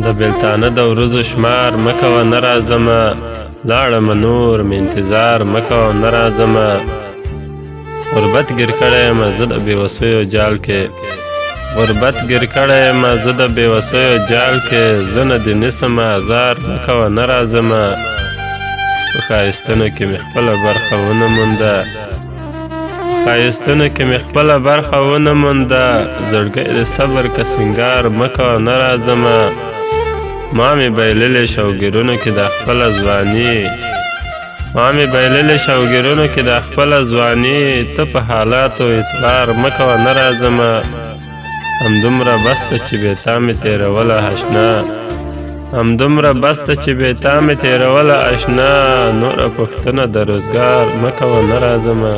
د بیلتانه د ورځو شمار مکوه نراځمه لاړمه نور مې انتظار مکوه نراځمه غربت ګیر کړی یمه زه د بېوسیو جال کې غربت ګیر کړی یمه زه د بېوسیو جال کې زه نه د نیسمه ازار مکوه نراځمه په ښایستونو کې مې خپله برخه ونمونده ښایستونو کې مې خپله برخه ونمونده زړګې د صبرکه سینګار مکوه نراځمه ما مې بیللی شوګیرونوکی داخپله ځوانی ما مې بیللی شوګیرونوکی داخپله ځوانی ته په حالاتو اتبار مکوه نراځمه همدومره بس ده چې بیلتا مې تیروله اشنا همدومره بس ده چې بیلتا مې تیروله اشنا نوره پوښتنه د روزګار مکوه نراځمه